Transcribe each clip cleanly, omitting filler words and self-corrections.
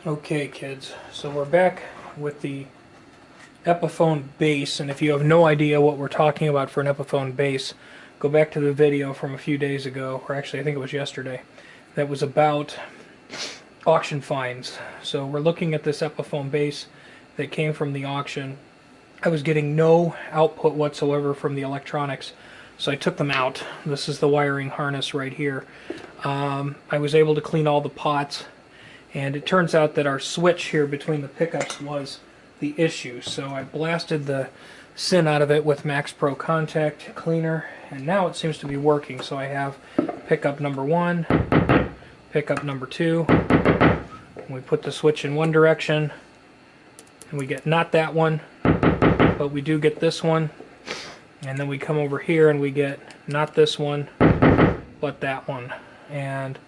Okay, kids, so we're back with the Epiphone bass, and if you have no idea what we're talking about for an Epiphone bass, go back to the video from a few days ago, or actually I think it was yesterday, that was about auction finds. So we're looking at this Epiphone bass that came from the auction. I was getting no output whatsoever from the electronics, so I took them out. This is the wiring harness right here. I was able to clean all the pots, and it turns out that our switch here between the pickups was the issue. So I blasted the sin out of it with Max Pro Contact Cleaner, and now it seems to be working. So I have pickup number 1, pickup number 2. And we put the switch in one direction, and we get not that one, but we do get this one. And then we come over here and we get not this one, but that one. And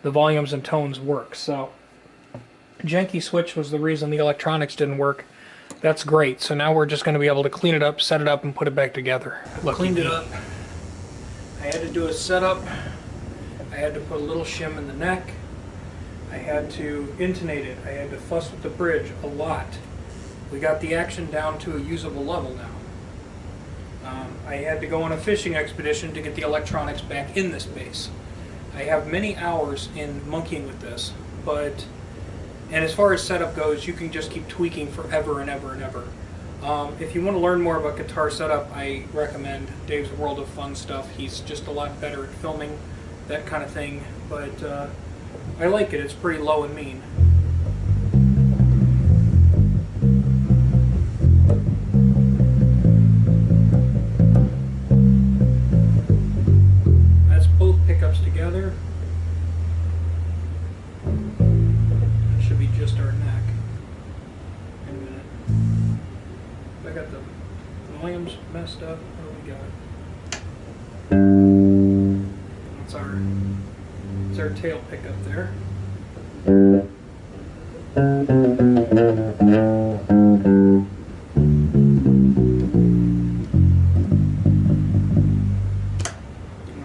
the volumes and tones work. So janky switch was the reason the electronics didn't work. That's great. So now we're just going to be able to clean it up, set it up, and put it back together. Cleaned it up. I had to do a setup. I had to put a little shim in the neck. I had to intonate it. I had to fuss with the bridge a lot. We got the action down to a usable level now. I had to go on a fishing expedition to get the electronics back in this bass. I have many hours in monkeying with this, and as far as setup goes, you can just keep tweaking forever and ever and ever. If you want to learn more about guitar setup, I recommend Dave's World of Fun stuff. He's just a lot better at filming that kind of thing, but I like it. It's pretty low and mean. That's both pickups together. Should be just our neck. In a minute. I got the volumes messed up. What do we got? That's our tail pickup there. And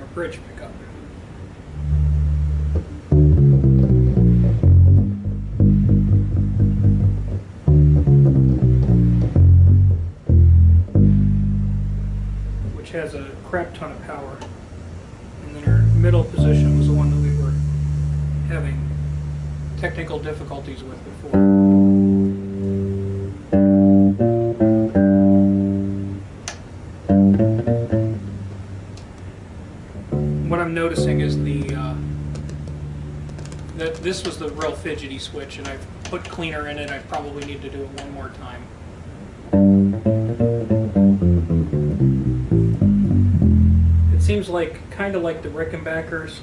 our bridge pickup. Has a crap ton of power, and then our middle position was the one that we were having technical difficulties with before. What I'm noticing is that this was the real fidgety switch, and I've put cleaner in it. I probably need to do it one more time. Seems like, kind of like the Rickenbackers,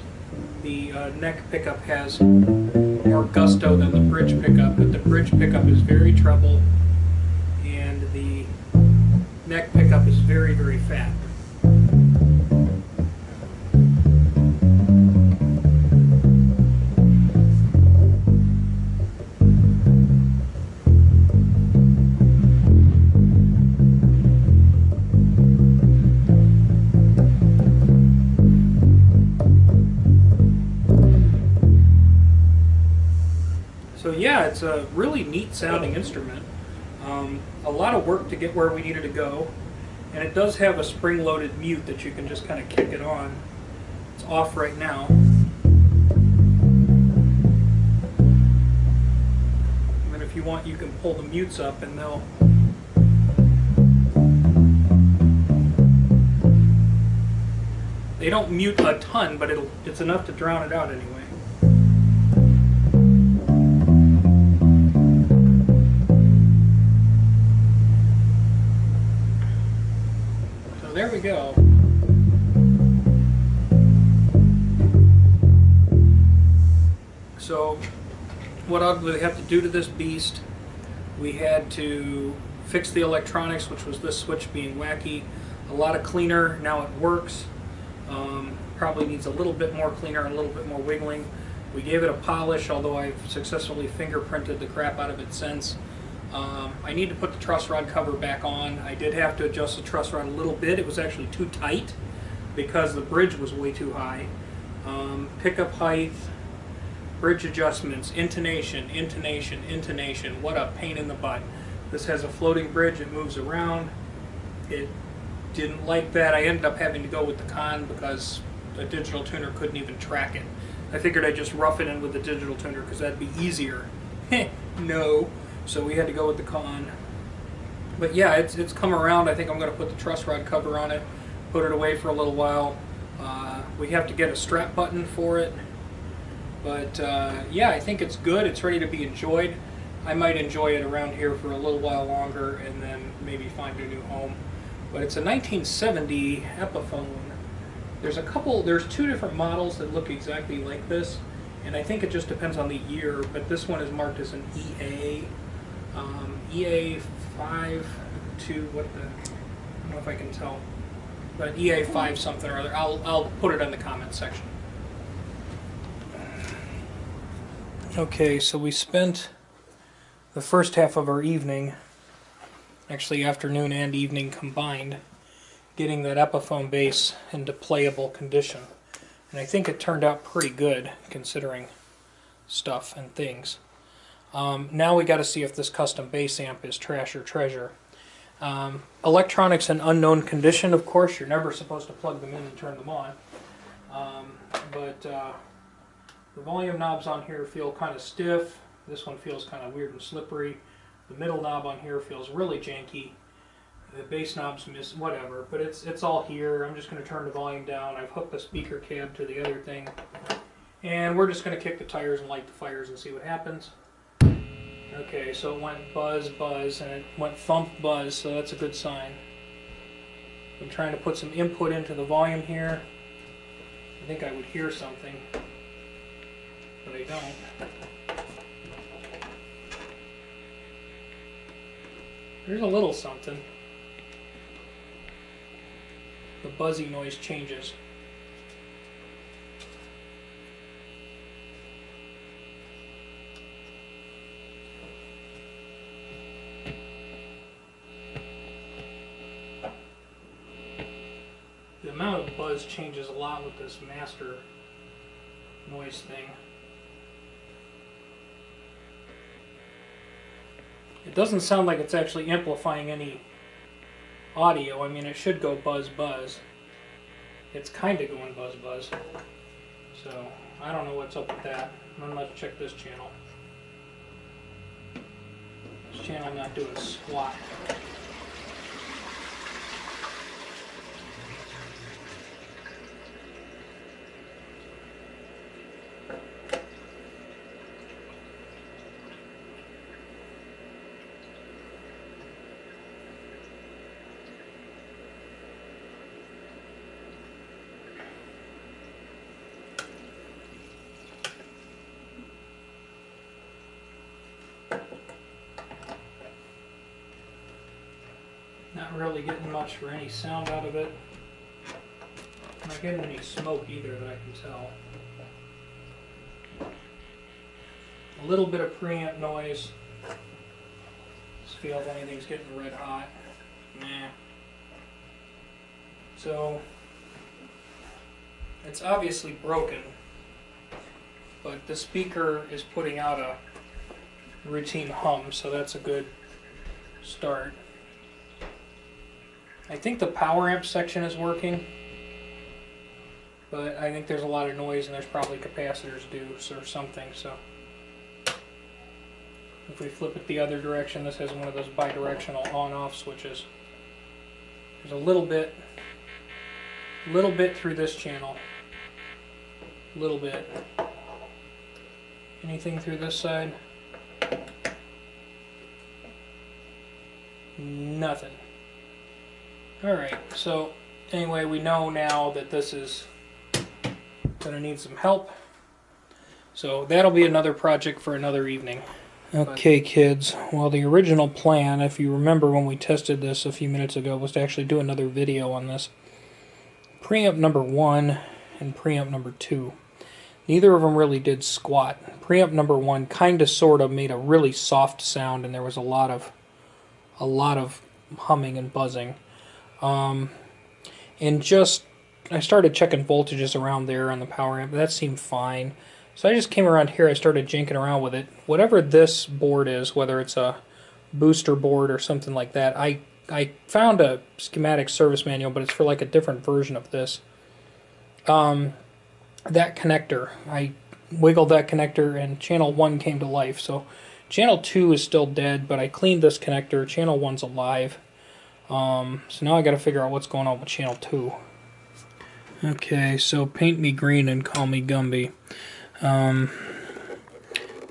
the neck pickup has more gusto than the bridge pickup, but the bridge pickup is very treble, and the neck pickup is very, very fat. So yeah, it's a really neat sounding instrument. A lot of work to get where we needed to go, and it does have a spring-loaded mute that you can just kind of kick it on. It's off right now. And then if you want, you can pull the mutes up and they don't mute a ton, but it's enough to drown it out anyway. There we go. So what I'll have to do to this beast, we had to fix the electronics, which was this switch being wacky. A lot of cleaner. Now it works. Probably needs a little bit more cleaner and a little bit more wiggling. We gave it a polish, although I've successfully fingerprinted the crap out of it since. I need to put the truss rod cover back on. I did have to adjust the truss rod a little bit. It was actually too tight because the bridge was way too high. Pickup height, Bridge adjustments, intonation, intonation, intonation. What a pain in the butt. This has a floating bridge, it moves around. It didn't like that. I ended up having to go with the con because a digital tuner couldn't even track it. I figured I'd just rough it in with the digital tuner because that'd be easier. No. So we had to go with the con. But yeah, it's come around. I think I'm going to put the truss rod cover on it, put it away for a little while. We have to get a strap button for it. But yeah, I think it's good. It's ready to be enjoyed. I might enjoy it around here for a little while longer and then maybe find a new home. But it's a 1970 Epiphone. There's two different models that look exactly like this, and I think it just depends on the year, but this one is marked as an EA-5 to what the, I don't know if I can tell, but EA-5 something or other. I'll put it in the comments section. Okay, so we spent the first half of our evening, actually afternoon and evening combined, getting that Epiphone bass into playable condition. And I think it turned out pretty good considering stuff and things. Now we got to see if this custom bass amp is trash or treasure. Electronics in unknown condition, of course, you're never supposed to plug them in and turn them on. But the volume knobs on here feel kind of stiff. This one feels kind of weird and slippery. The middle knob on here feels really janky. The bass knobs miss whatever, but it's all here. I'm just going to turn the volume down. I've hooked the speaker cab to the other thing. And we're just going to kick the tires and light the fires and see what happens. Okay, so it went buzz, buzz, and it went thump, buzz, so that's a good sign. I'm trying to put some input into the volume here. I think I would hear something, but I don't. There's a little something. The buzzy noise changes. The amount of buzz changes a lot with this master noise thing. It doesn't sound like it's actually amplifying any audio. I mean, it should go buzz buzz. It's kind of going buzz buzz. So, I don't know what's up with that. I'm going to check this channel. This channel not doing squat. Not really getting much for any sound out of it. Not getting any smoke either that I can tell. A little bit of preamp noise. Just feel if anything's getting red hot. Nah. So, it's obviously broken, but the speaker is putting out a routine hum, so that's a good start. I think the power amp section is working, but I think there's a lot of noise and there's probably capacitors loose or something. So if we flip it the other direction, this has one of those bidirectional on-off switches. There's a little bit through this channel, little bit. Anything through this side? Nothing. Alright, so anyway, we know now that this is going to need some help. So that'll be another project for another evening. Okay, kids, well, the original plan, if you remember when we tested this a few minutes ago, was to actually do another video on this. Preamp number 1 and preamp number 2. Neither of them really did squat. Preamp number 1 kind of sort of made a really soft sound, and there was a lot of humming and buzzing. And just, I started checking voltages around there on the power amp. That seemed fine. So I just came around here, I started janking around with it. Whatever this board is, whether it's a booster board or something like that, I found a schematic service manual, but it's for like a different version of this. That connector, I wiggled that connector and channel 1 came to life. So channel 2 is still dead, but I cleaned this connector. Channel 1's alive. So now I got to figure out what's going on with channel 2. Okay, so paint me green and call me Gumby.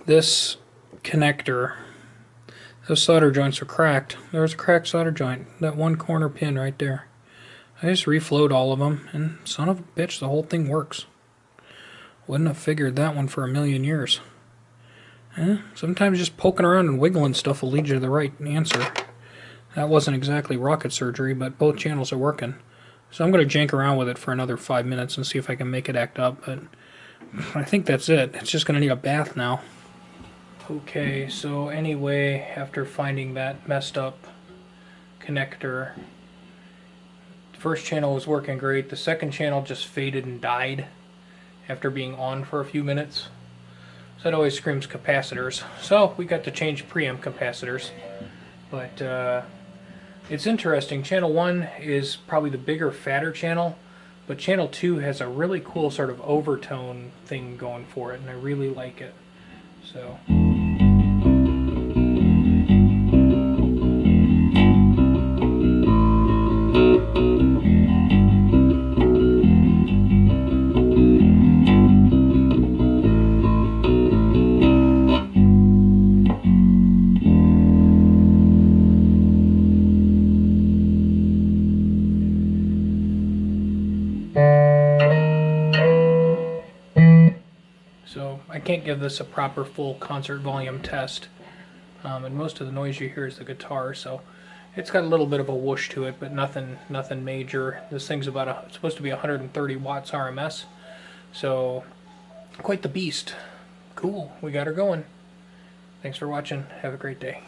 This connector, those solder joints are cracked. There's a cracked solder joint, that one corner pin right there. I just reflowed all of them, and son of a bitch, the whole thing works. Wouldn't have figured that one for a million years. Sometimes just poking around and wiggling stuff will lead you to the right answer. That wasn't exactly rocket surgery, but both channels are working. So I'm going to jank around with it for another 5 minutes and see if I can make it act up, but I think that's it. It's just going to need a bath now. Okay, so anyway, after finding that messed up connector, the first channel was working great. The second channel just faded and died after being on for a few minutes. So that always screams capacitors. So we got to change preamp capacitors. But it's interesting. Channel 1 is probably the bigger, fatter channel, but channel 2 has a really cool sort of overtone thing going for it, and I really like it. So. So I can't give this a proper full concert volume test, and most of the noise you hear is the guitar, so it's got a little bit of a whoosh to it, but nothing major. This thing's it's supposed to be 130 watts RMS, so quite the beast. Cool, we got her going. Thanks for watching. Have a great day.